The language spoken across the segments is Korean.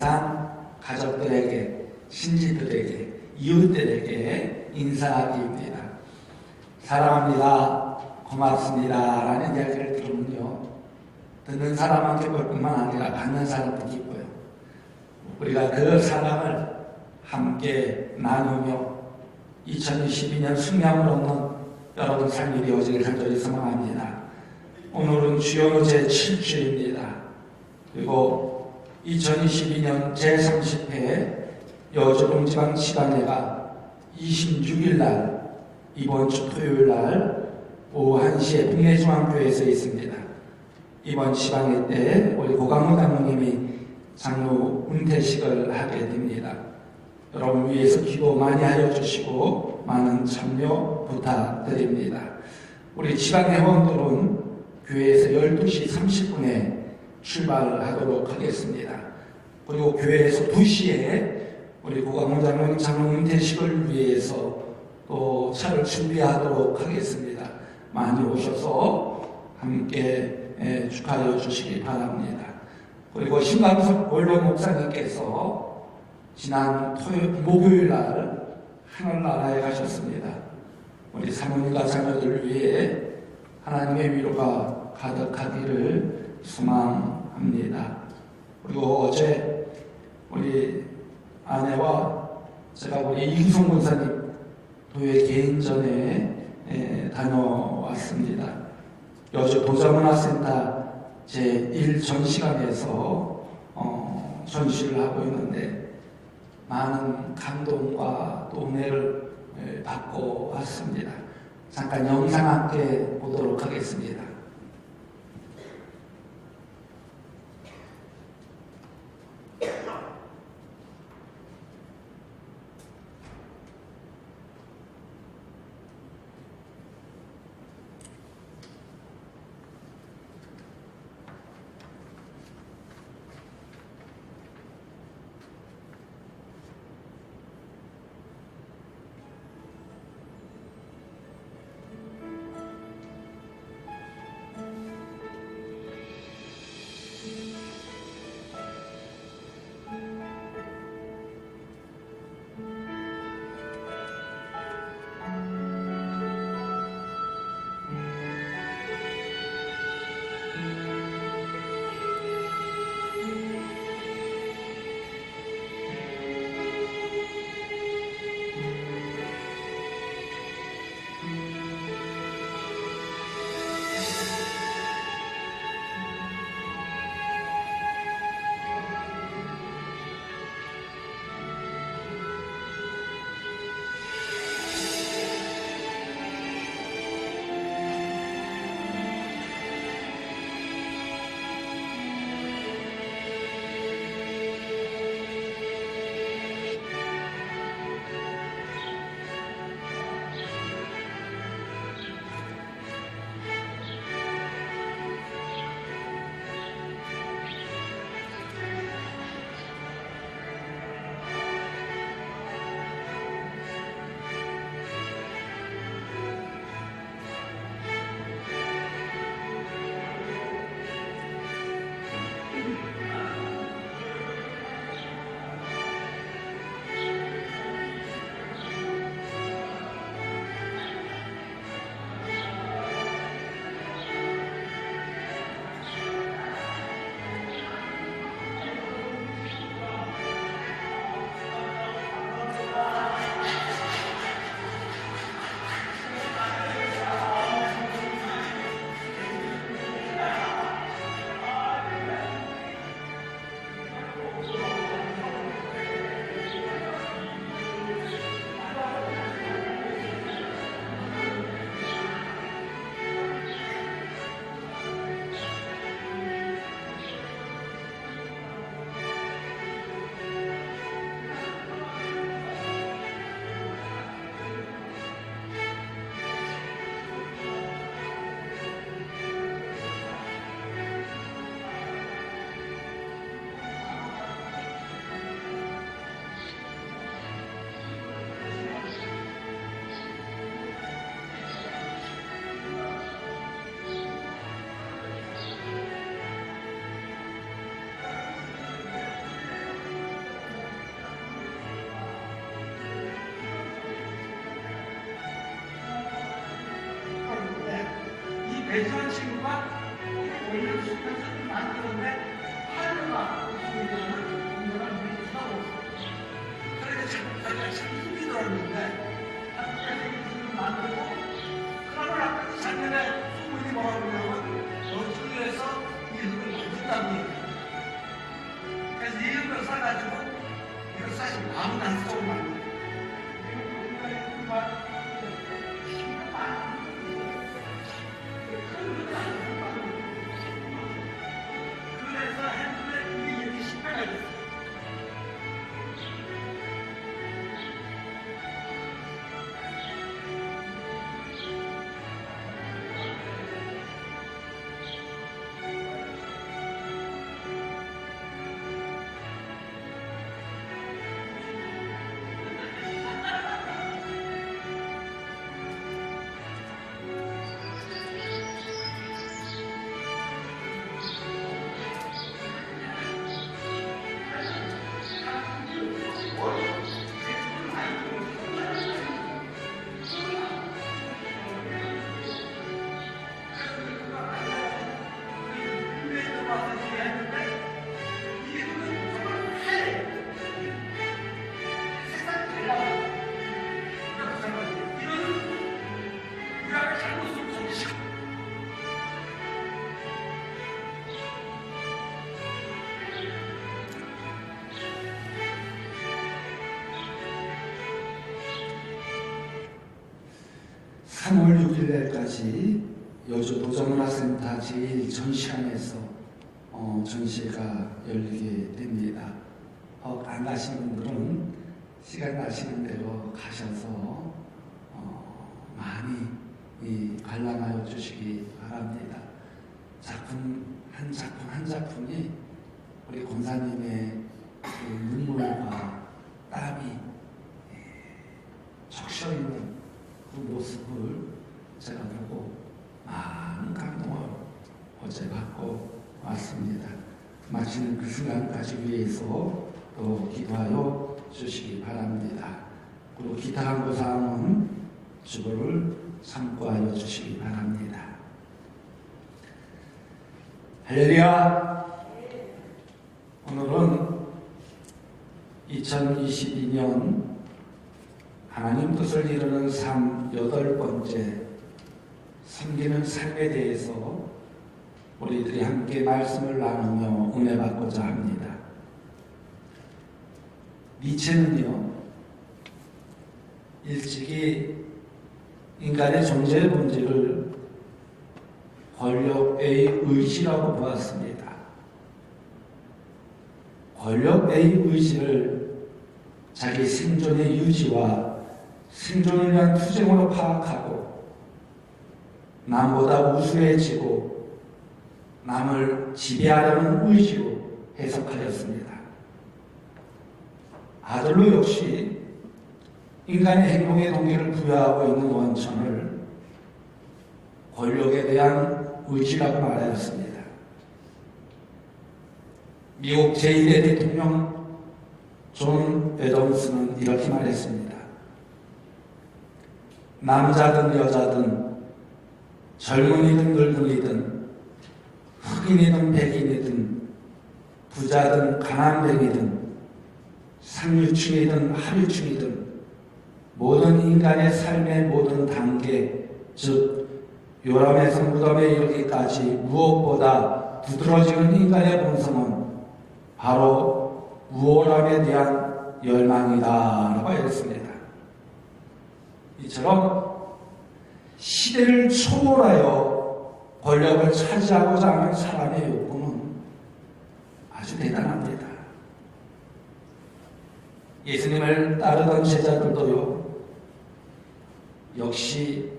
못한 가족들에게, 신지들에게, 이웃들에게 인사드립니다. 사랑합니다. 고맙습니다. 라는 이야기를 들으면요, 듣는 사람만 기쁠 뿐만 아니라 받는 사람도 기뻐요. 우리가 그 사랑을 함께 나누며 2022년 숙명을 얻는 여러분 삶이 되어지길 간절히 소망합니다. 오늘은 주연우 제7주입니다. 그리고 2022년 제30회 여주동지방지방회가 26일 날, 이번 주 토요일 날 오후 1시에 북내중앙교회에서 있습니다. 이번 지방회 때 우리 고강호 장로님이 장로 은퇴식을 하게 됩니다. 여러분 위해서 기도 많이 하여 주시고 많은 참여 부탁드립니다. 우리 지방회원들은 교회에서 12시 30분에 출발하도록 하겠습니다. 그리고 교회에서 2시에 우리 고강호 장로님 장로 은퇴식을 위해서 또 차를 준비하도록 하겠습니다. 많이 오셔서 함께 축하해 주시기 바랍니다. 그리고 신광석 원로 목사님께서 지난 목요일 날 하늘나라에 가셨습니다. 우리 사모님과 자녀들을 위해 하나님의 위로가 가득하기를 소망합니다. 그리고 어제 우리 아내와 제가 우리 이기성 권사님 교회 개인전에 다녀왔습니다. 여주 도자문화센터 제1전시관에서 전시를 하고 있는데 많은 감동과 또 은혜를 받고 왔습니다. 잠깐 영상 함께 보도록 하겠습니다. 대전 친구가 원래 수면서 만드는데 하루가 있으면은 공부를 물을 수가 없어요. 그래서 자기가 참 힘이 들었는데 한국에서 만들고 그러고 나서 작년에 소문이 뭐라고 그러냐면 저쪽에서 이름을 만든다고 얘기해요. 그래서 이름을 써가지고 이거 사실 아무나 안 쓰고 만든 거예요. 그래서 했는데 이게 이렇게 실패가 됐어요. (3월 6일날까지) 여주 노정문화센터 제1전시관에서 전시회가 열리게 됩니다. 안 가신 분들은 시간 나시는 대로 가셔서 많이 관람하여 주시기 바랍니다. 작품 한 작품이 우리 권사님의 그 눈물과 땀이 적셔 있는 그 모습을 제가 보고 많은 감동을 어제 받고 왔습니다. 마치는 그 순간까지 위해서 또 기도하여 주시기 바랍니다. 그리고 기타 간구사항은 주보를 참고하여 주시기 바랍니다. 할렐루야! 오늘은 2022년 하나님 뜻을 이루는 삶 8번째 섬기는 삶에 대해서 우리들이 함께 말씀을 나누며 은혜 받고자 합니다. 니체는요, 일찍이 인간의 존재의 본질을 권력의 의지라고 보았습니다. 권력의 의지를 자기 생존의 유지와 생존을 위한 투쟁으로 파악하고 남보다 우수해지고 남을 지배하려는 의지로 해석하였습니다. 아들로 역시 인간의 행동의 동기를 부여하고 있는 원천을 권력에 대한 의지라고 말하였습니다. 미국 제1회 대통령 존 애덤스는 이렇게 말했습니다. 남자든 여자든 젊은이든 늙은이든 흑인이든 백인이든 부자든 가난뱅이든 상류층이든 하류층이든 모든 인간의 삶의 모든 단계, 즉 요람에서 무덤에 이르기까지 무엇보다 두드러지는 인간의 본성은 바로 우월함에 대한 열망이다 라고 했습니다. 이처럼 시대를 초월하여 권력을 차지하고자 하는 사람의 욕구는 아주 대단합니다. 예수님을 따르던 제자들도요, 역시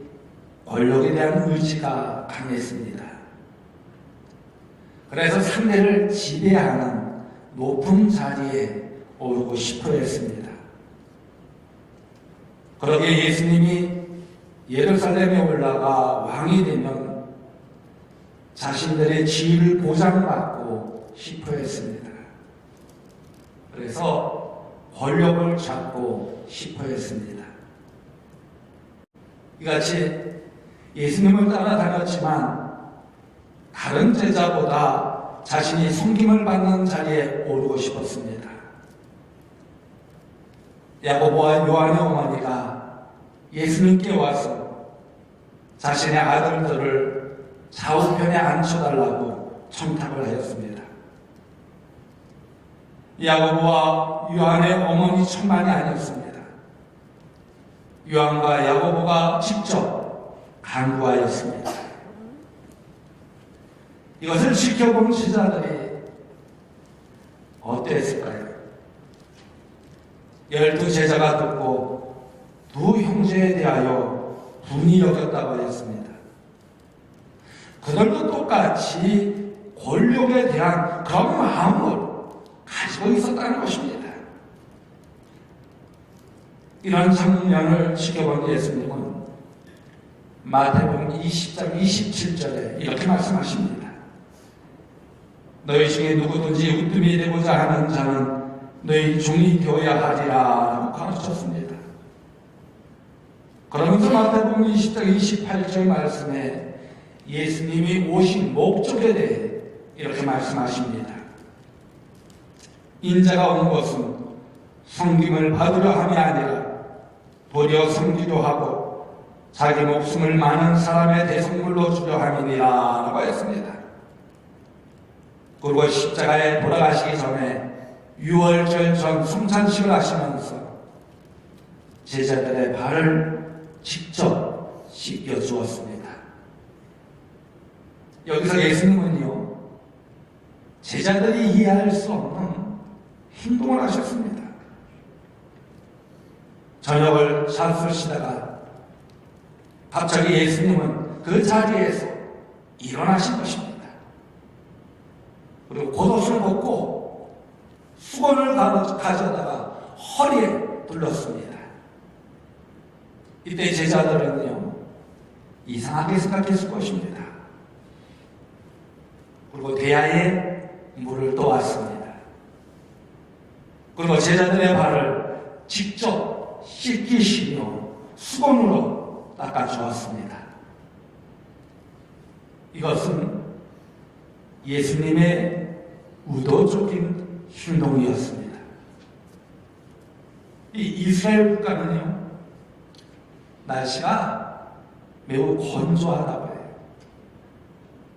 권력에 대한 의지가 강했습니다. 그래서 상대를 지배하는 높은 자리에 오르고 싶어 했습니다. 그러기에 예수님이 예루살렘에 올라가 왕이 되면 자신들의 지위를 보장받고 싶어 했습니다. 그래서 권력을 잡고 싶어 했습니다. 이같이 예수님을 따라다녔지만 다른 제자보다 자신이 섬김을 받는 자리에 오르고 싶었습니다. 야고보와 요한의 어머니가 예수님께 와서 자신의 아들들을 좌우편에 앉혀달라고 청탁을 하였습니다. 야고보와 요한의 어머니뿐만이 아니었습니다. 요한과 야고보가 직접 간구하였습니다. 이것을 지켜본 제자들이 어땠을까요? 12제자가 듣고 두 형제에 대하여 분이 여겼다고 하였습니다. 그들도 똑같이 권력에 대한 그런 마음을 가지고 있었다는 것입니다. 이런 장면을 지켜본 예수님은 마태복음 20장 27절에 이렇게 말씀하십니다. 너희 중에 누구든지 으뜸이 되고자 하는 자는 너희 종이 되어야 하리라 라고 가르쳤습니다. 그러면서 마태복음 20장 28절 말씀에 예수님이 오신 목적에 대해 이렇게 말씀하십니다. 인자가 온 것은 섬김을 받으려 함이 아니라 도리어 섬기려 하고 자기 목숨을 많은 사람의 대속물로 주려 함이니라 라고 했습니다. 그리고 십자가에 돌아가시기 전에 유월절 전 성찬식을 하시면서 제자들의 발을 직접 씻겨 주었습니다. 여기서 예수님은요, 제자들이 이해할 수 없는 행동을 하셨습니다. 저녁을 잘 쓰시다가 갑자기 예수님은 그 자리에서 일어나신 것입니다. 그리고 겉옷을 벗고 수건을 가져다가 허리에 둘렀습니다. 이때 제자들은요, 이상하게 생각했을 것입니다. 그리고 대야에 물을 떠왔습니다. 그리고 제자들의 발을 직접 씻기시며 수건으로 닦아주었습니다. 이것은 예수님의 의도적인 행동이었습니다. 이 이스라엘 국가는요, 날씨가 매우 건조하다고 해요.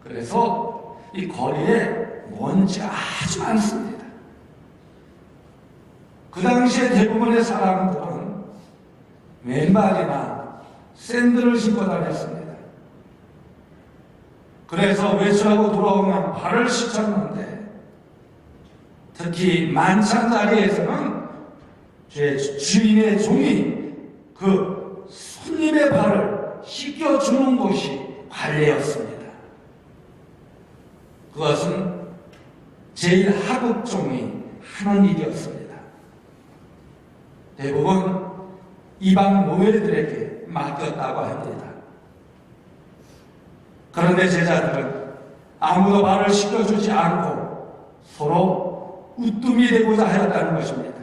그래서 이 거리에 먼지가 아주 많습니다. 그 당시에 대부분의 사람들은 맨발이나 샌들을 신고 다녔습니다. 그래서 외출하고 돌아오면 발을 씻었는데, 특히 만찬 자리에서는 주인의 종이 그 손님의 발을 씻겨주는 것이 관례였습니다. 그것은 제일 하급종이 하는 일이었습니다. 대부분 이방 노예들에게 맡겼다고 합니다. 그런데 제자들은 아무도 발을 씻겨주지 않고 서로 으뜸이 되고자 하였다는 것입니다.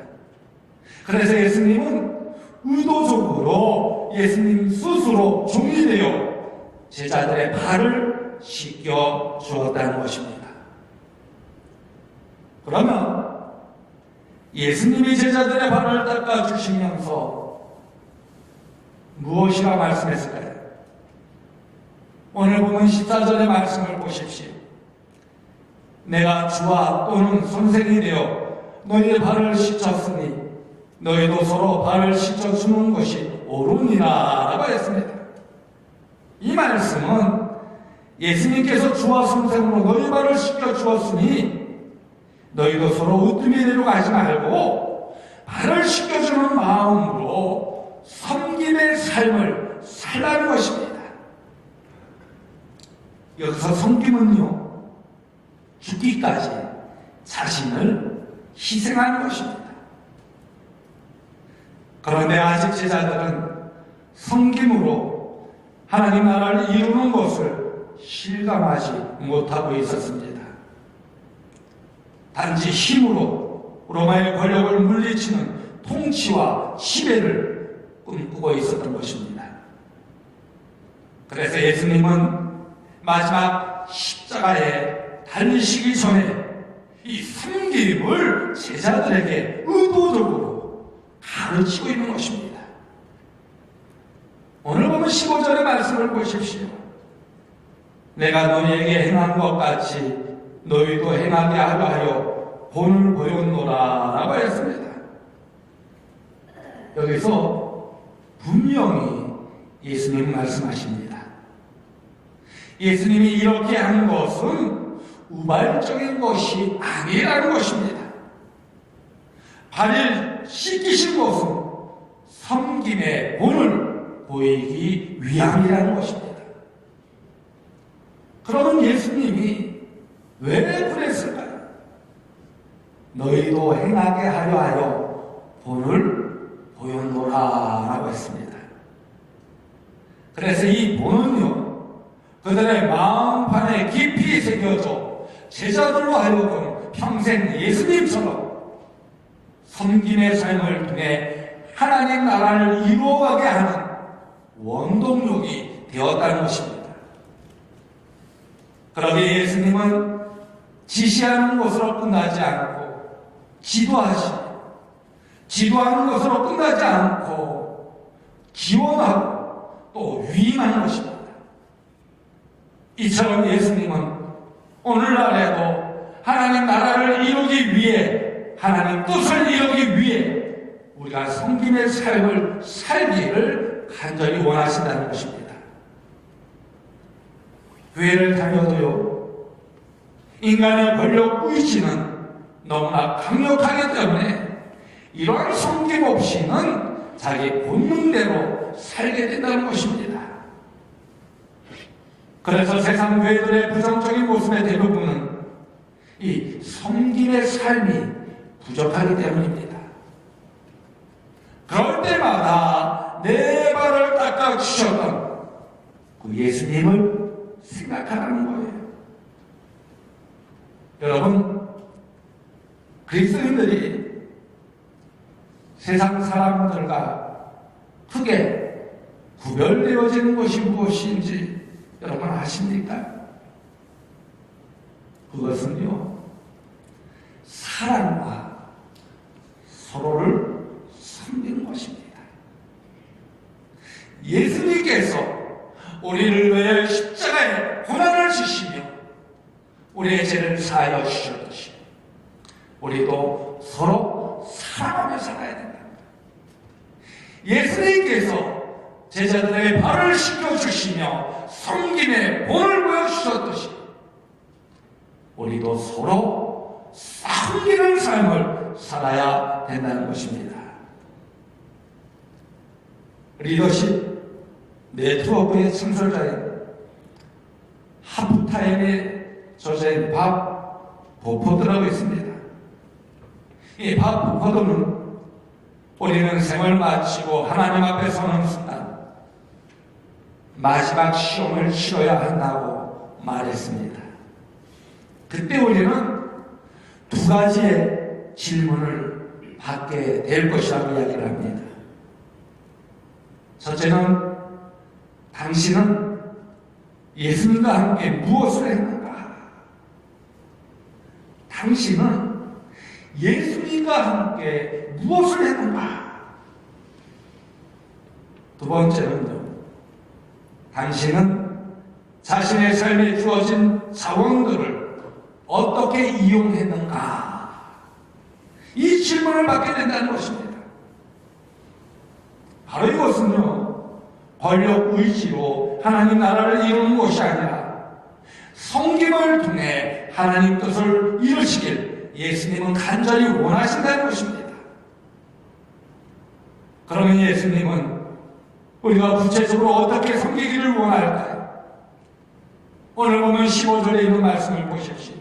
그래서 예수님은 의도적으로 예수님 스스로 종이 되어 제자들의 발을 씻겨 주었다는 것입니다. 그러면 예수님이 제자들의 발을 닦아주시면서 무엇이라 말씀했을까요? 오늘 보면 14절의 말씀을 보십시오. 내가 주와 또는 선생이 되어 너희의 발을 씻었으니 너희도 서로 발을 씻어주는 것이 옳으니라 라고 했습니다. 이 말씀은 예수님께서 주와 선생으로 너희 발을 씻겨주었으니 너희도 서로 으뜸이 되려고 하지 말고 발을 씻겨주는 마음으로 섬김의 삶을 살라는 것입니다. 여기서 섬김은요, 죽기까지 자신을 희생하는 것입니다. 그런데 아직 제자들은 섬김으로 하나님 나라를 이루는 것을 실감하지 못하고 있었습니다. 단지 힘으로 로마의 권력을 물리치는 통치와 지배를 꿈꾸고 있었던 것입니다. 그래서 예수님은 마지막 십자가에 달리시기 전에 이 섬김을 제자들에게 의도적으로 가르치고 있는 것입니다. 오늘 보면 15절의 말씀을 보십시오. 내가 너희에게 행한 것 같이 너희도 행하게 하려 하여 본을 보였노라 라고 했습니다. 여기서 분명히 예수님 말씀하십니다. 예수님이 이렇게 한 것은 우발적인 것이 아니라는 것입니다. 발을 씻기신 것은 섬김의 본을 보이기 위함이라는 것입니다. 그러면 예수님이 왜 그랬을까요? 너희도 행하게 하려 하여 본을 보였노라 라고 했습니다. 그래서 이 본은요, 그들의 마음판에 깊이 새겨져 제자들로 하여금 평생 예수님처럼 섬김의 삶을 통해 하나님 나라를 이루어가게 하는 원동력이 되었다는 것입니다. 그러기에 예수님은 지시하는 것으로 끝나지 않고 지도하는 것으로 끝나지 않고 기원하고 또 위임하는 것입니다. 이처럼 예수님은 오늘날에도 하나님 나라를 이루기 위해, 하나님 뜻을 이루기 위해 우리가 섬김의 삶을 살기를 간절히 원하신다는 것입니다. 교회를 다녀도요, 인간의 권력 의지는 너무나 강력하기 때문에 이러한 섬김 없이는 자기 본능대로 살게 된다는 것입니다. 그래서 세상 교회들의 부정적인 모습의 대부분은 이 섬김의 삶이 부족하기 때문입니다. 그럴 때마다 내 발을 닦아주셨던 그 예수님을 생각하라는 거예요. 여러분, 그리스도인들이 세상 사람들과 크게 구별되어지는 것이 무엇인지 여러분 아십니까? 그것은요, 사랑과 서로를 섬기는 것입니다. 예수님께서 우리를 위해 십자가에 고난을 지시며 우리의 죄를 사하여 주셨듯이 우리도 서로 사랑하며 살아야 된다. 예수님께서 제자들에게 발을 씻겨주시며 섬김의 본을 보여주셨듯이 우리도 서로 섬기는 삶을 살아야 된다는 것입니다. 리더십 네트워크의 창설자인 하프타임의 저자인 밥 보포드라고 있습니다. 이 밥 보포드는 우리는 생을 마치고 하나님 앞에 서는 순간 마지막 시험을 치러야 한다고 말했습니다. 그때 우리는 두 가지의 질문을 받게 될 것이라고 이야기를 합니다. 첫째는 당신은 예수님과 함께 무엇을 했는가? 당신은 예수님과 함께 무엇을 했는가? 두 번째는요, 당신은 자신의 삶에 주어진 자원들을 어떻게 이용했는가? 이 질문을 받게 된다는 것입니다. 바로 이것은요, 권력 의지로 하나님 나라를 이루는 것이 아니라 섬김을 통해 하나님 뜻을 이루시길 예수님은 간절히 원하신다는 것입니다. 그러면 예수님은 우리가 구체적으로 어떻게 섬기기를 원할까요? 오늘 보면 15절에 있는 말씀을 보십시오.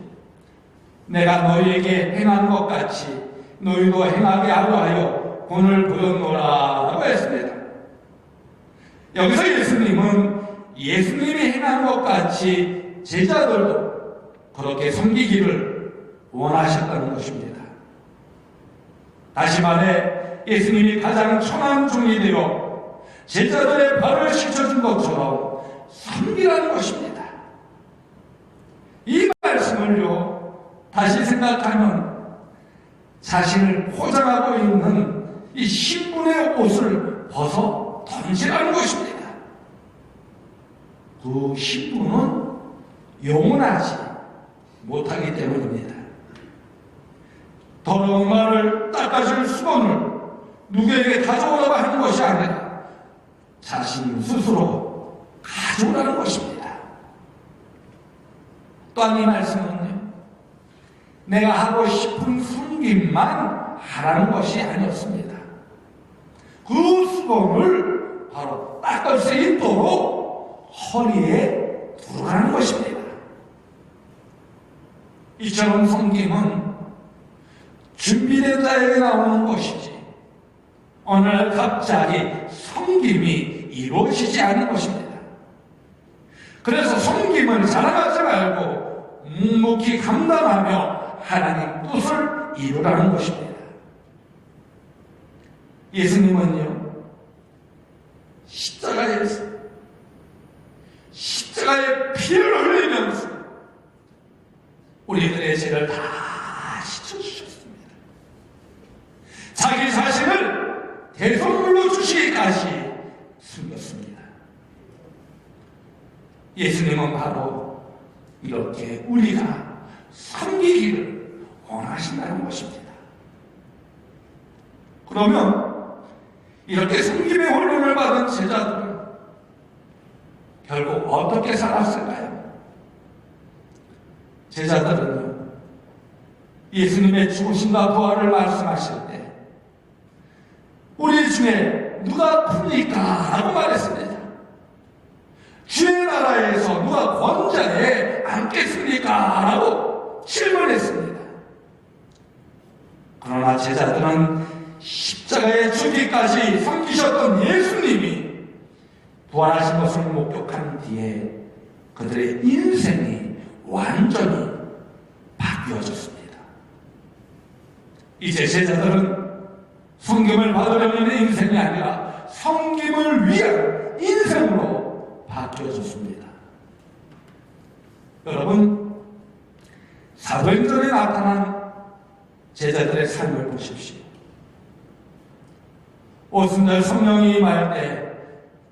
내가 너희에게 행한 것 같이 너희도 행하게 하려 하여 본을 보였노라 라고 했습니다. 여기서 예수님은 예수님이 행한 것 같이 제자들도 그렇게 섬기기를 원하셨다는 것입니다. 다시 말해 예수님이 가장 천한 종이 되어 제자들의 발을 씻어준 것처럼 섬기라는 것입니다. 다시 생각하면 자신을 포장하고 있는 이 신분의 옷을 벗어 던지라는 것입니다. 그 신분은 영원하지 못하기 때문입니다. 더러운 말을 닦아줄 수건을 누구에게 가져오라고 하는 것이 아니라 자신 스스로 가져오라는 것입니다. 또한 이 말씀은요, 내가 하고 싶은 섬김만 하라는 것이 아니었습니다. 그 수건을 바로 닦을 수 있도록 허리에 두르라는 것입니다. 이처럼 섬김은 준비된 자에게 나오는 것이지 어느 날 갑자기 섬김이 이루어지지 않는 것입니다. 그래서 섬김을 자랑하지 말고 묵묵히 감당하며 하나님 뜻을 이루라는 것입니다. 예수님은요, 십자가에 피를 흘리면서 우리들의 죄를 다 씻어주셨습니다. 자기 자신을 대속물로 주시기까지 숨겼습니다. 예수님은 바로 이렇게 우리가 섬기기를 원하신다는 것입니다. 그러면 이렇게 섬김의 훈련을 받은 제자들은 결국 어떻게 살았을까요? 제자들은 예수님의 죽으심과 부활을 말씀하실 때 우리 중에 누가 큽니까? 라고 말했습니다. 주의 나라에서 누가 권자에 앉겠습니까? 라고 질문했습니다. 그러나 제자들은 십자가에 죽기까지 섬기셨던 예수님이 부활하신 것을 목격한 뒤에 그들의 인생이 완전히 바뀌어졌습니다. 이제 제자들은 섬김을 받으려는 인생이 아니라 섬김을 위한 인생으로 바뀌어졌습니다. 여러분, 사도행전에 나타난 제자들의 삶을 보십시오. 오순절 성령이 임할 때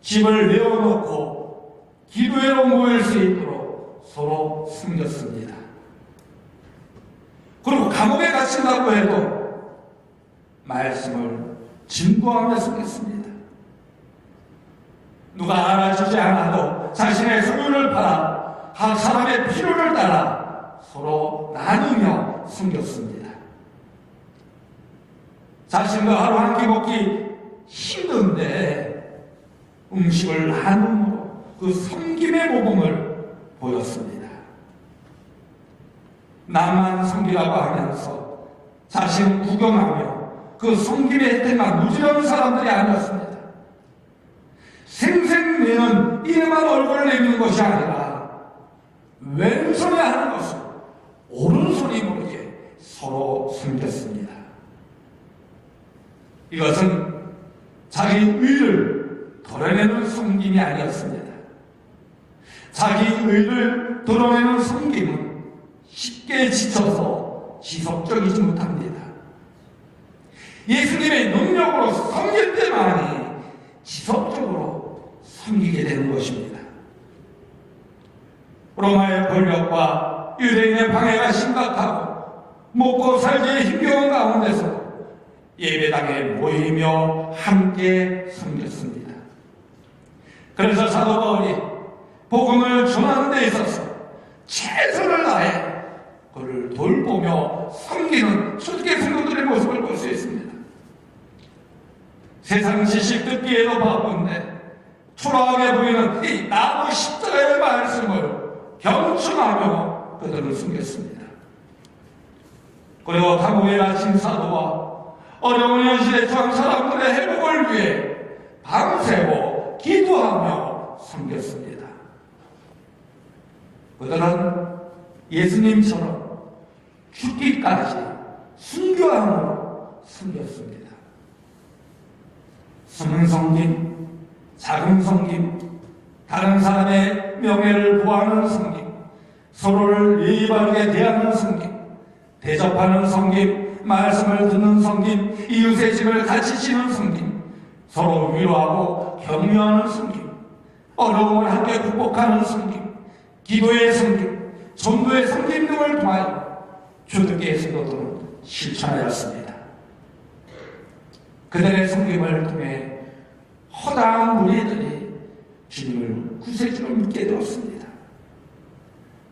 집을 내어놓고 기도회로 모일 수 있도록 서로 숨겼습니다. 그리고 감옥에 갇힌다고 해도 말씀을 진도하며 숨겼습니다. 누가 알아주지 않아도 자신의 소유를 팔아 각 사람의 필요를 따라 서로 나누며 숨겼습니다. 자신과 하루 한 끼 먹기 힘든데 음식을 나눔으로 그 섬김의 모범을 보였습니다. 나만 섬기라고 하면서 자신 구경하며 그 섬김의 혜택만 누리는 사람들이 아니었습니다. 생생내는 이에만 얼굴을 내미는 것이 아니라 왼손에 하는 것을 오른손이 모르게 서로 숨겼습니다. 이것은 자기 의를 드러내는 섬김이 아니었습니다. 자기 의를 드러내는 섬김은 쉽게 지쳐서 지속적이지 못합니다. 예수님의 능력으로 섬길 때만이 지속적으로 섬기게 되는 것입니다. 로마의 권력과 유대인의 방해가 심각하고 먹고 살기에 힘겨운 가운데서 예배당에 모이며 함께 섬겼습니다. 그래서 사도 바울이 복음을 전하는 데 있어서 최선을 다해 그를 돌보며 섬기는 초대교회 성도들의 모습을 볼 수 있습니다. 세상 지식 듣기에도 바쁜데 초라하게 보이는 이 나무 십자가의 말씀을 경청하며 그들을 숨겼습니다. 그리고 감옥에 갇힌 사도와 어려운 현실에 처한 사람들의 회복을 위해 밤새고 기도하며 섬겼습니다. 그들은 예수님처럼 죽기까지 순교함으로 섬겼습니다. 숨은 섬김, 작은 섬김, 다른 사람의 명예를 보호하는 섬김, 서로를 예의 바르게 대하는 섬김, 대접하는 섬김, 말씀을 듣는 섬김, 이웃의 짐을 같이 지는 섬김, 서로 위로하고 격려하는 섬김, 어려움을 함께 극복하는 섬김, 기도의 섬김, 전도의 섬김 등을 통하여 주님께 성도들은 실천하였습니다. 그들의 섬김을 통해 허다한 무리들이 주님을 구세주로 믿게 되었습니다.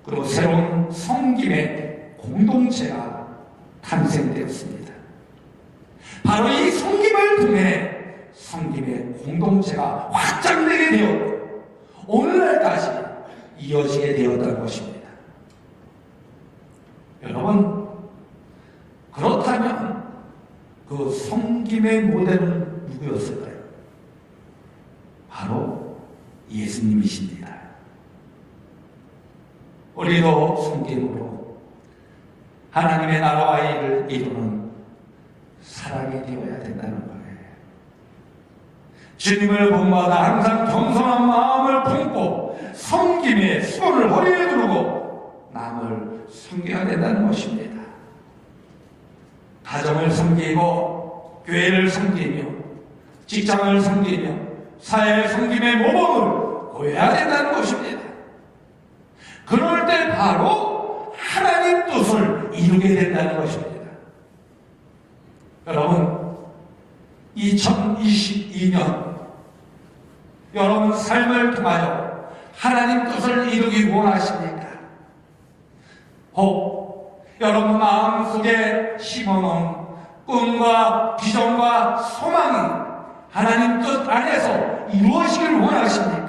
그리고 새로운 섬김의 공동체가 탄생되었습니다. 바로 이 섬김을 통해 섬김의 공동체가 확장되게 되었고 오늘날까지 이어지게 되었다는 것입니다. 여러분, 그렇다면 그 섬김의 모델은 누구였을까요? 바로 예수님이십니다. 우리도 섬김으로 하나님의 나라와 일을 이루는 사랑이 되어야 된다는 거예요. 주님을 본받아 항상 겸손한 마음을 품고 섬김의 수건을 허리에 두르고 남을 섬겨야 된다는 것입니다. 가정을 섬기고 교회를 섬기며 직장을 섬기며 사회의 섬김의 모범을 보여야 된다는 것입니다. 그럴 때 바로 하나님 뜻을 이루게 된다는 것입니다. 여러분, 2022년 여러분 삶을 통하여 하나님 뜻을 이루기 원하십니까? 혹 여러분 마음속에 심어놓은 꿈과 비전과 소망이 하나님 뜻 안에서 이루어지길 원하십니까?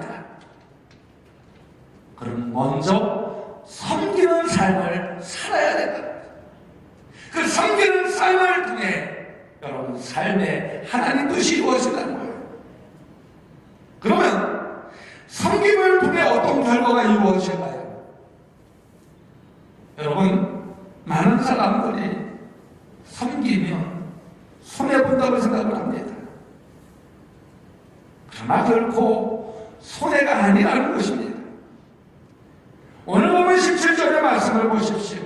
그럼 먼저 섬기는 삶을 살아야 된다. 그 섬기는 삶을 통해 여러분 삶에 하나님 뜻이 이루어진다는 거예요. 그러면 섬김을 통해 어떤 결과가 이루어질까요? 여러분, 많은 사람들이 섬기면 손해본다고 생각을 합니다. 그러나 결코 손해가 아니라는 것입니다. 오늘 보면 17절의 말씀을 보십시오.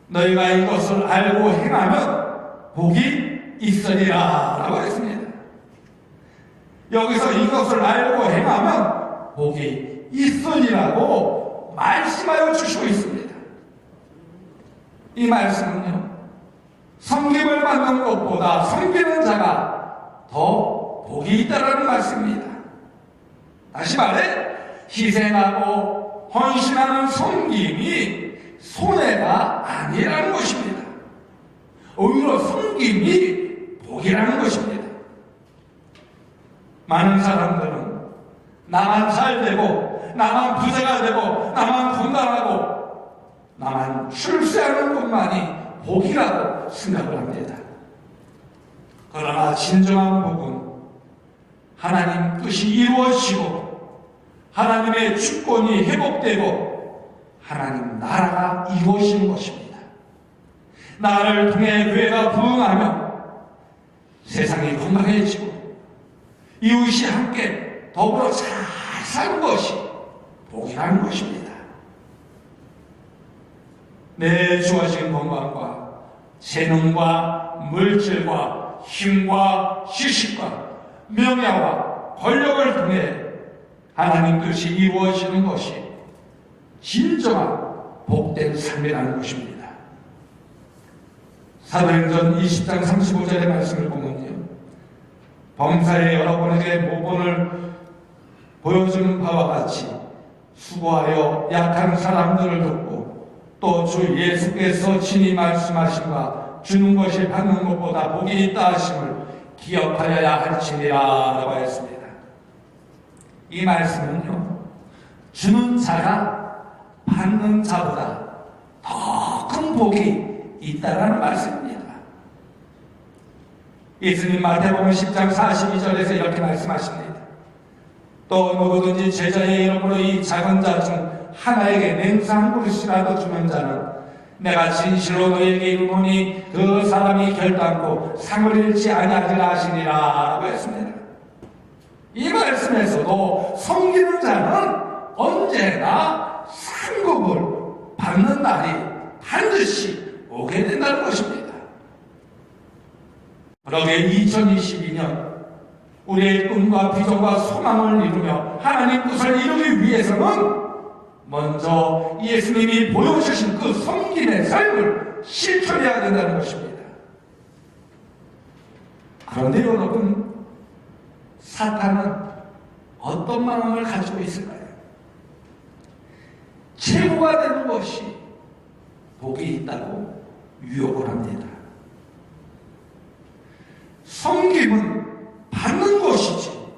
너희가 이것을 알고 행하면 복이 있으리라 라고 했습니다. 여기서 이것을 알고 행하면 복이 있으리라고 말씀하여 주시고 있습니다. 이 말씀은요, 섬김을 받는 것보다 섬기는 자가 더 복이 있다라는 말씀입니다. 다시 말해 희생하고 헌신하는 섬김이 손해가 아니라는 것입니다. 오히려 섬김이 복이라는 것입니다. 많은 사람들은 나만 잘 되고 나만 부자가 되고 나만 건강하고 나만 출세하는 것만이 복이라고 생각을 합니다. 그러나 진정한 복은 하나님 뜻이 이루어지고 하나님의 주권이 회복되고 하나님 나라가 이루어지는 것입니다. 나를 통해 교회가 부흥하며 세상이 건강해지고 이웃이 함께 더불어 잘 사는 것이 복이라는 것입니다. 내 주어진 건강과 재능과 물질과 힘과 지식과 명예와 권력을 통해 하나님 뜻이 이루어지는 것이 진정한 복된 삶이라는 것입니다. 사도행전 20장 35절의 말씀을 보면요, 범사에 여러분에게 모본을 보여주는 바와 같이 수고하여 약한 사람들을 돕고 또 주 예수께서 친히 말씀하신 바 주는 것이 받는 것보다 복이 있다 하심을 기억하여야 할지니라 라고 했습니다. 이 말씀은요, 주는 자가 받는 자보다 더 큰 복이 있다라는 말씀입니다. 예수님 마태복음 10장 42절에서 이렇게 말씀하십니다. 또 누구든지 제자의 이름으로 이 작은 자 중 하나에게 냉수 한 그릇이라도 주는 자는 내가 진실로 너에게 이르노니 그 사람이 결단코 상을 잃지 아니하리라 하시니라 라고 했습니다. 이 말씀에서도 섬기는 자는 언제나 상급을 받는 날이 반드시 오게 된다는 것입니다. 그러게 2022년 우리의 꿈과 비전과 소망을 이루며 하나님 뜻을 이루기 위해서는 먼저 예수님이 보여주신 그 섬김의 삶을 실천해야 된다는 것입니다. 그런데 여러분, 사탄은 어떤 마음을 가지고 있을까요? 최고가 되는 것이 복이 있다고 유혹을 합니다. 섬김은 받는 것이지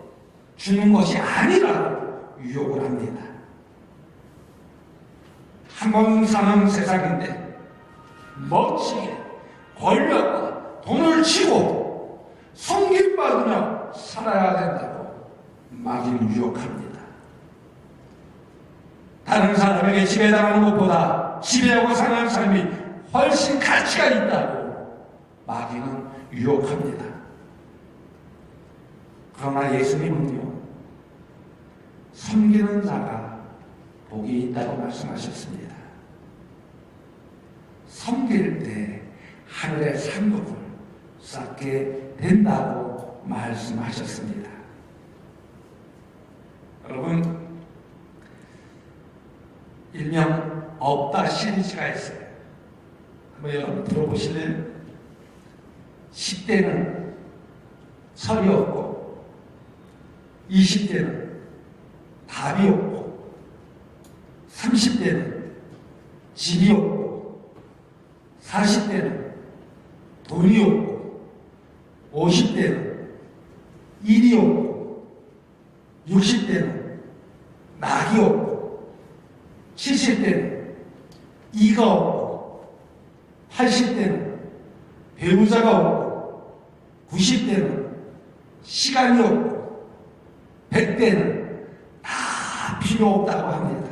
주는 것이 아니라고 유혹을 합니다. 한 번 사는 세상인데 멋지게 권력과 돈을 치고 섬김받으며 살아야 된다고 마귀는 유혹합니다. 다른 사람에게 지배당하는 것보다 지배하고 사는 삶이 훨씬 가치가 있다고 마귀는 유혹합니다. 그러나 예수님은요, 섬기는 자가 복이 있다고 말씀하셨습니다. 섬길 때 하늘의 상급을 쌓게 된다고 말씀하셨습니다. 여러분, 일명 없다 시리즈가 있어요. 한번 여러분 들어보실래요? 10대는 철이 없고 20대는 답이 없고 30대는 집이 없고 40대는 돈이 없고 50대는 일이 없고 60대는 낙이 없고 70대는 이가 없고 80대는 배우자가 없고 90대는 시간이 없고 100대는 다 필요 없다고 합니다.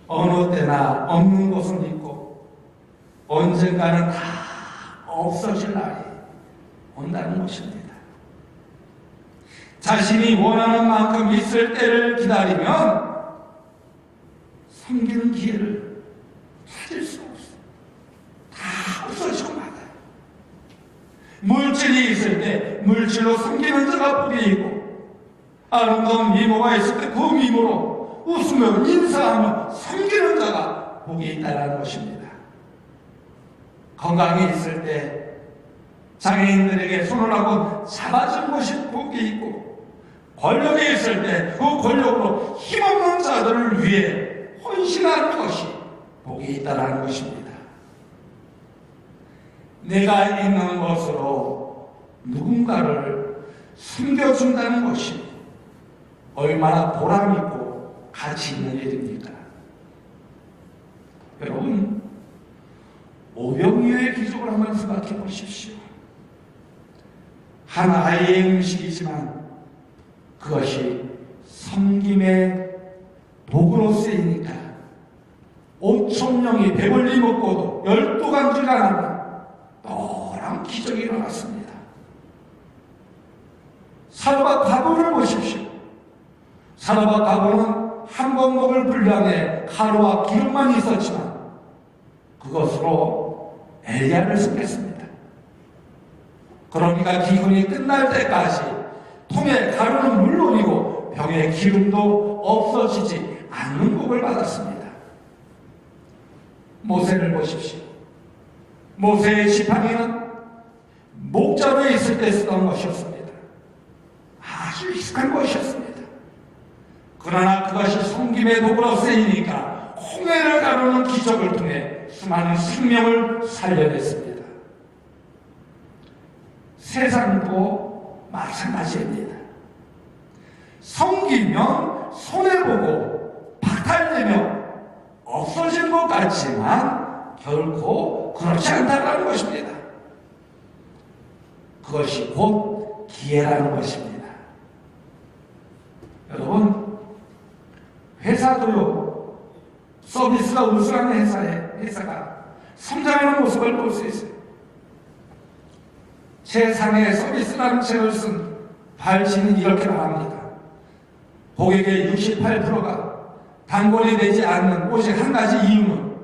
어느 때나 없는 것은 있고 언젠가는 다 없어질 날이 온다는 것입니다. 자신이 원하는 만큼 있을 때를 기다리면 섬기는 기회를 찾을 수 없어요. 다 없어지고 말아요. 물질이 있을 때 물질로 섬기는 자가 복이 있고, 아름다운 미모가 있을 때 그 미모로 웃으며 인사하며 섬기는 자가 복이 있다는 것입니다. 건강이 있을 때 장애인들에게 손을 하고 잡아준 것이 복이 있고, 권력이 있을 때 그 권력으로 힘없는 자들을 위해 헌신하는 것이 복이 있다는 것입니다. 내가 있는 것으로 누군가를 숨겨준다는 것이 얼마나 보람있고 가치 있는 일입니까? 여러분, 오병이어의 기적을 한번 생각해 보십시오. 한 아이의 음식이지만 그것이 섬김의 도구로 쓰이니까 5,000명이 배불리 먹고도 12강주가 나는 노란 기적이 일어났습니다. 사도와 바울을 보십시오. 사도와 바울은 한 번 먹을 분량의 가루와 기름만 있었지만 그것으로 엘리야를 섬겼습니다. 그러니까 기근이 끝날 때까지 통의 가루는 물론이고 병의 기름도 없어지지 않는 복을 받았습니다. 모세를 보십시오. 모세의 지팡이는 목자루에 있을 때 쓰던 것이었습니다. 아주 익숙한 것이었습니다. 그러나 그것이 섬김의 도구로 쓰이니까 홍해를 가르는 기적을 통해 수많은 생명을 살려냈습니다. 세상도 마찬가지입니다. 섬기면 손해보고 박탈되며 없어진 것 같지만 결코 그렇지 않다는 것입니다. 그것이 곧 기회라는 것입니다. 여러분, 회사도요, 서비스가 우수한 회사가 성장하는 모습을 볼 수 있어요. 세상의 서비스라는 책을 쓴 발치는 이렇게 말합니다. 고객의 68%가 단골이 되지 않는 오직 한 가지 이유는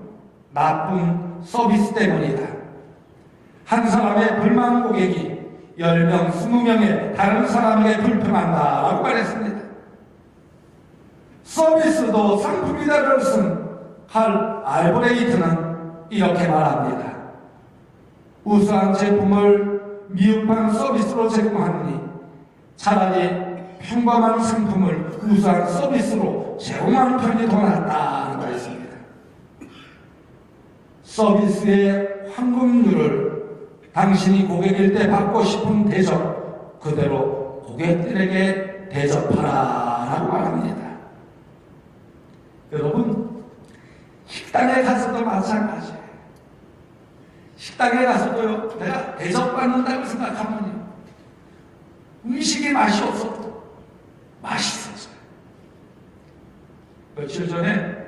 나쁜 서비스 때문이다. 한 사람의 불만 고객이 10명, 20명의 다른 사람에게 불평한다라고 말했습니다. 서비스도 상품이다를 쓴 칼 알브레이트는 이렇게 말합니다. 우수한 제품을 미흡한 서비스로 제공하느니 차라리 평범한 상품을 우수한 서비스로 제공하는 편이 더 낫다는 말씀입니다. 서비스의 황금률을 당신이 고객일 때 받고 싶은 대접 그대로 고객들에게 대접하라라고 말합니다. 여러분, 식당에 가서도 마찬가지예요. 식당에 가서도요, 내가 대접받는다고 생각하면요, 음식에 맛이 없어도 맛있었어요. 며칠 전에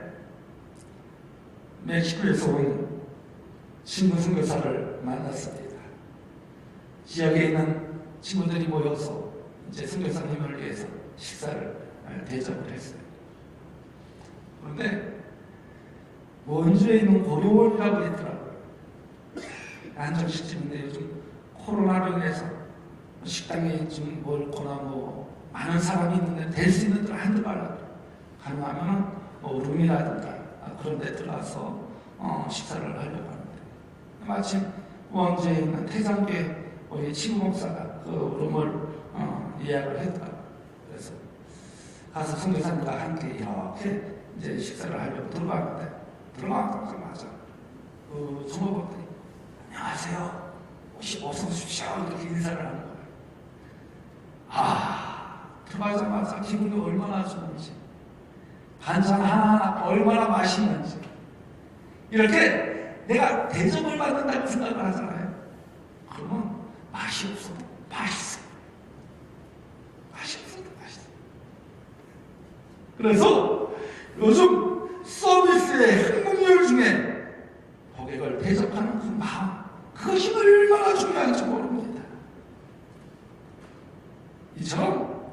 멕시코에서 온 친구 선교사를 만났습니다. 지역에 있는 친구들이 모여서 이제 선교사님을 위해서 식사를 대접을 했어요. 그런데 원주에 있는 고려원이라고 있더라고요. 한정식집인데 요즘 코로나로 인해서 식당에 좀 멀거나 뭐 많은 사람이 있는데 될 수 있는 데를 한두 발 가능하면 뭐 룸이라든가 그런 데 들어가서 식사를 하려고 하는데 마침 원주에 있는 태장교회 우리 친구 목사가 그 룸을 예약을 했더라고요. 그래서 가서 선교사님과 함께 이렇게 이제 식사를 하려고 들어가는데 들어가자마자 그 종업원들이 안녕하세요. 혹시 어서 오십시오. 이렇게 인사를 하는 거예요. 들어가자마자 기분이 얼마나 좋은지, 반찬 하나하나 얼마나 맛있는지, 이렇게 내가 대접을 받는다고 생각을 하잖아요. 그러면 맛이 없어도 맛있어. 맛이 없어도 맛있어. 그래서 요즘 서비스의 흥분율 중에 고객을 대접하는 그 마음, 그것이 얼마나 중요한지 모릅니다. 이처럼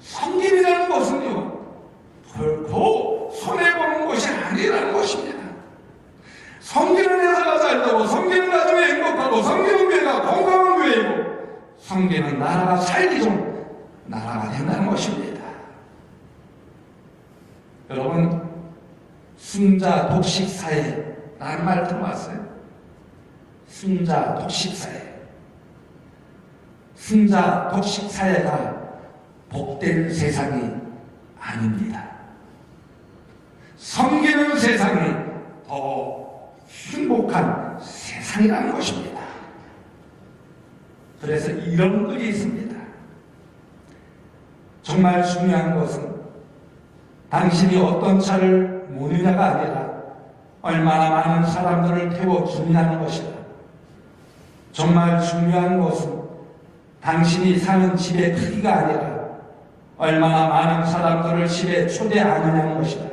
섬김이라는 것은요, 결코 손해보는 것이 아니라는 것입니다. 섬기는 회사가 잘되고, 섬기는 가정이 행복하고, 섬기는 교회가 건강한 교회이고, 섬기는 나라가 살기 좋은 나라가 된다는 것입니다. 여러분, 승자 독식 사회라는 말 들어봤어요? 승자 독식 사회. 승자 독식 사회가 복된 세상이 아닙니다. 섬기는 세상이 더 행복한 세상이라는 것입니다. 그래서 이런 글이 있습니다. 정말 중요한 것은 당신이 어떤 차를 모느냐가 아니라 얼마나 많은 사람들을 태워주느냐는 것이다. 정말 중요한 것은 당신이 사는 집의 크기가 아니라 얼마나 많은 사람들을 집에 초대하느냐는 것이다.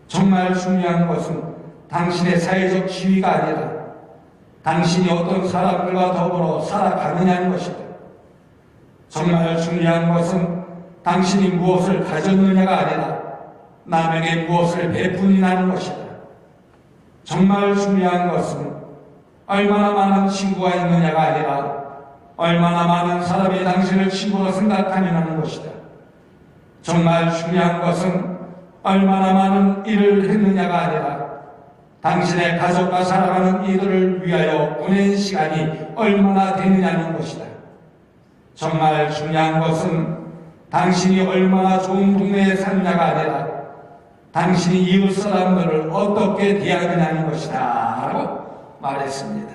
정말 중요한 것은 당신의 사회적 지위가 아니라 당신이 어떤 사람들과 더불어 살아가느냐는 것이다. 정말 중요한 것은 당신이 무엇을 가졌느냐가 아니라 남에게 무엇을 베푸느냐는 것이다. 정말 중요한 것은 얼마나 많은 친구가 있느냐가 아니라 얼마나 많은 사람이 당신을 친구로 생각하느냐는 것이다. 정말 중요한 것은 얼마나 많은 일을 했느냐가 아니라 당신의 가족과 살아가는 이들을 위하여 보낸 시간이 얼마나 되느냐는 것이다. 정말 중요한 것은 당신이 얼마나 좋은 동네에 사느냐가 아니라 당신이 이웃 사람들을 어떻게 대하느냐는 것이다 라고 말했습니다.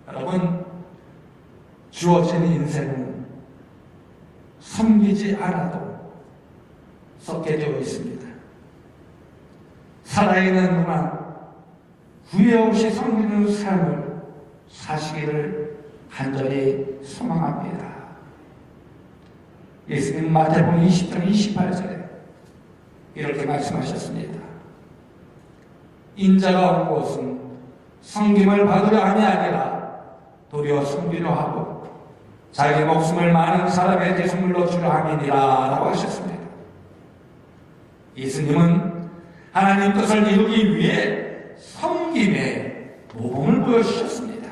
여러분, 주어진 인생은 섬기지 않아도 썩게 되어 있습니다. 살아있는 동안 후회 없이 섬기는 삶을 사시기를 간절히 소망합니다. 예수님 마태복음 20장 28절에 이렇게 말씀하셨습니다. 인자가 온 곳은 섬김을 받으려 함이 아니라 도리어 섬기려 하고 자기 목숨을 많은 사람의 제물로 주려 함이니라 라고 하셨습니다. 예수님은 하나님 뜻을 이루기 위해 섬김의 모범을 보여주셨습니다.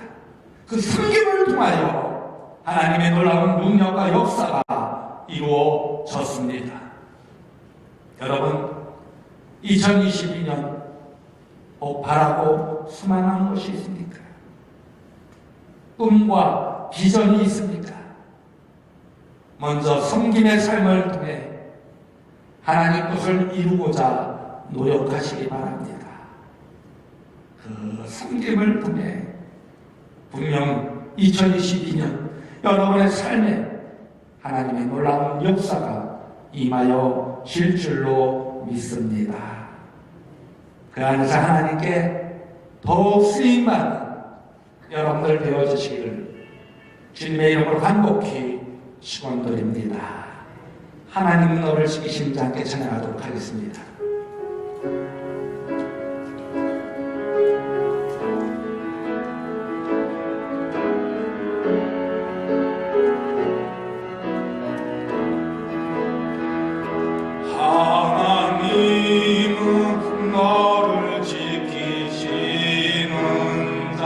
그 섬김을 통하여 하나님의 놀라운 능력과 역사가 이루어졌습니다. 여러분, 2022년 꼭 바라고 소망하는 것이 있습니까? 꿈과 비전이 있습니까? 먼저 섬김의 삶을 통해 하나님 뜻을 이루고자 노력하시기 바랍니다. 그 섬김을 통해 분명 2022년 여러분의 삶에 하나님의 놀라운 역사가 임하여 질 줄로 믿습니다. 그 안에서 하나님께 더욱 쓰임받는 여러분들 되어주시기를 주님의 이름으로 간곡히 축원드립니다. 하나님은 너를 지키신 자 함께 찬양하도록 하겠습니다. 하나님은 너를 지키시는 자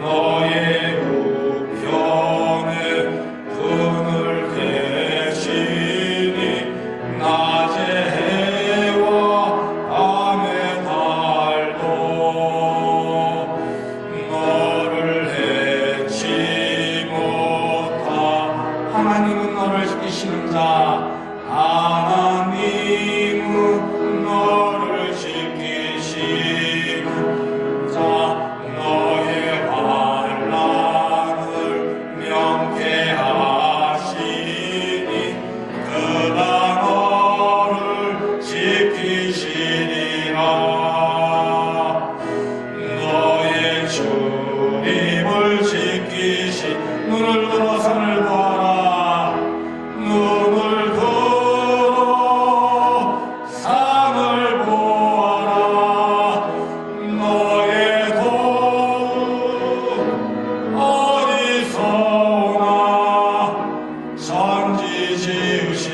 너의 우편에 그늘 계시니 낮의 해와 밤의 달도 너를 해치 못하. 하나님은 너를 지키시는 자, 하나님은 너를 지키시는 자 너의 반란을 명케 하시니 그가 너를 지키시리라. 너의 출입을 지키시. 눈을 들어 산을 보아라. 눈을 들어 산을 보아라. 너의 도움 어디서 오나. 천지 지으신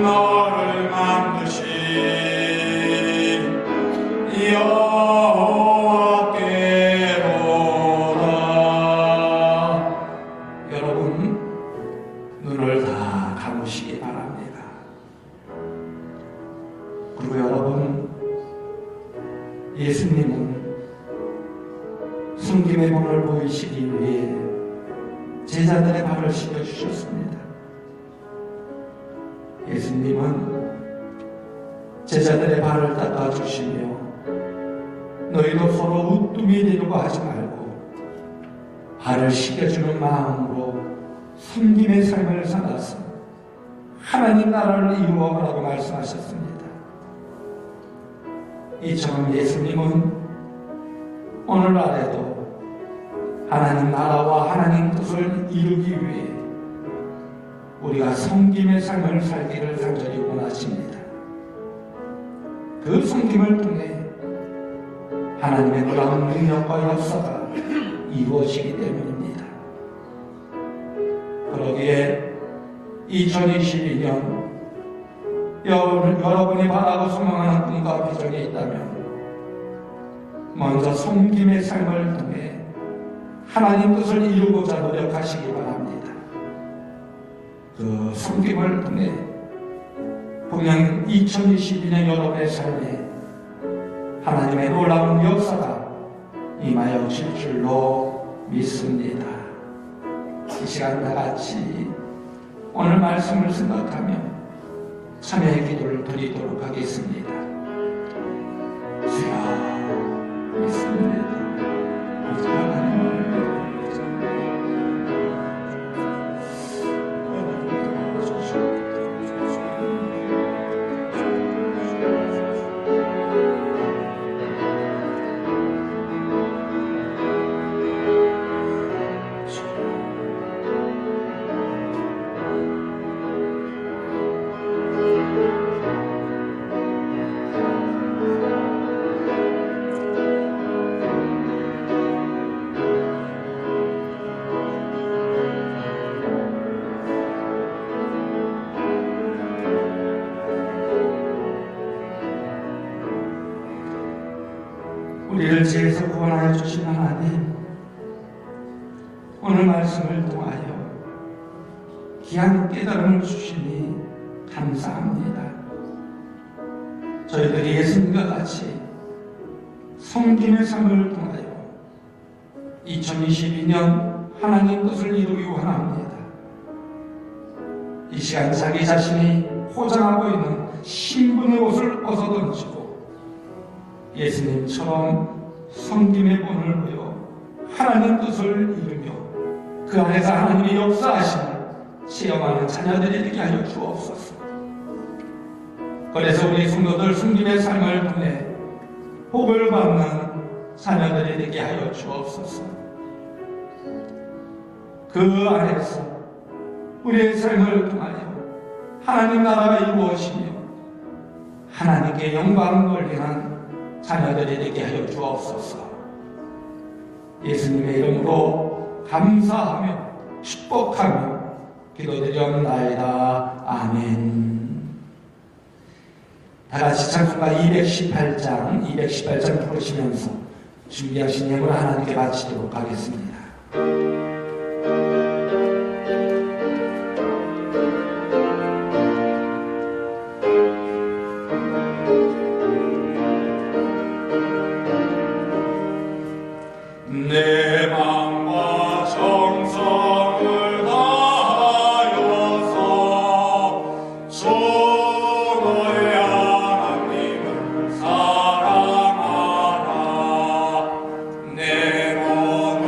너를 만드신 여호와께로다. 여러분 눈을 다 감으시기 바랍니다. 그리고 여러분, 예수님은 숨김의 본을 보이시기 위해 제자들의 발을 씻겨주셨습니다. 예수님은 제자들의 발을 닦아주시며 너희도 서로 우뚜미 되려고 하지 말고 발을 씻겨주는 마음으로 섬김의 삶을 살아서 하나님 나라를 이루어가라고 말씀하셨습니다. 이처럼 예수님은 오늘날에도 하나님 나라와 하나님 뜻을 이루기 위해 우리가 섬김의 삶을 살기를 간절히 원하십니다. 그 섬김을 통해 하나님의 놀라운 능력과 역사가 이루어지기 때문입니다. 그러기에 2022년 여러분이 바라고 소망하는 꿈과 비전이 있다면 먼저 섬김의 삶을 통해 하나님 뜻을 이루고자 노력하시기 바랍니다. 그 섬김을 통해 분명 2022년 여러분의 삶에 하나님의 놀라운 역사가 임하여 질 줄로 믿습니다. 이 시간 다 같이 오늘 말씀을 생각하며 참여의 기도를 드리도록 하겠습니다. 주여 믿습니다. 하나님을 우리를 죄에서 구원하여 주신 하나님, 오늘 말씀을 통하여 귀한 깨달음을 주시니 감사합니다. 저희들이 예수님과 같이 섬김의 삶을 통하여 2022년 하나님 뜻을 이루기 원합니다. 이 시간 자기 자신이 포장하고 있는 신분의 옷을 벗어던지고 예수님처럼 섬김의 본을 보여 하나님 뜻을 이루며 그 안에서 하나님의 역사하심을 체험하는 자녀들이 되게 하여 주옵소서. 그래서 우리 성도들 섬김의 삶을 통해 복을 받는 자녀들이 되게 하여 주옵소서. 그 안에서 우리의 삶을 통하여 하나님 나라가 이루어지며 하나님께 영광 돌리는 자녀들이 되게 하여 주옵소서. 예수님의 이름으로 감사하며 축복하며 기도드리옵나이다. 아멘. 다같이 찬송가 218장 부르시면서 준비하신 예물 하나님께 바치도록 하겠습니다. 내 마음과 정성을 다하여서 주의 하나님을 사랑하라. 내 몸을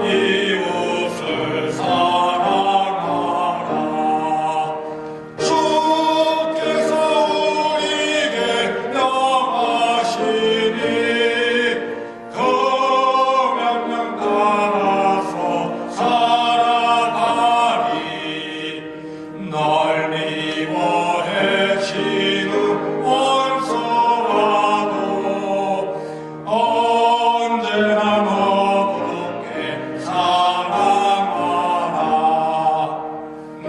이웃을 사랑하라. 주께서 우리에게 명하시니 그 명령 따라서 살아가리. 널 미워해치는 원수라도 언제나 너그럽게 사랑하라.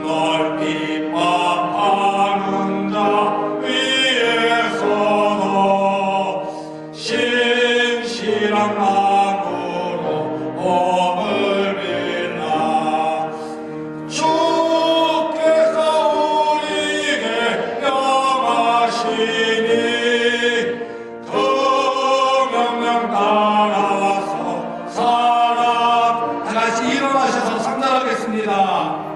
널 핍박하는 자 위에서도 신실한 마음으로 복을 빌라. 주께서 우리에게 명하시니 그 명령 따라서 살아. 다같이 일어나셔서 상달하겠습니다.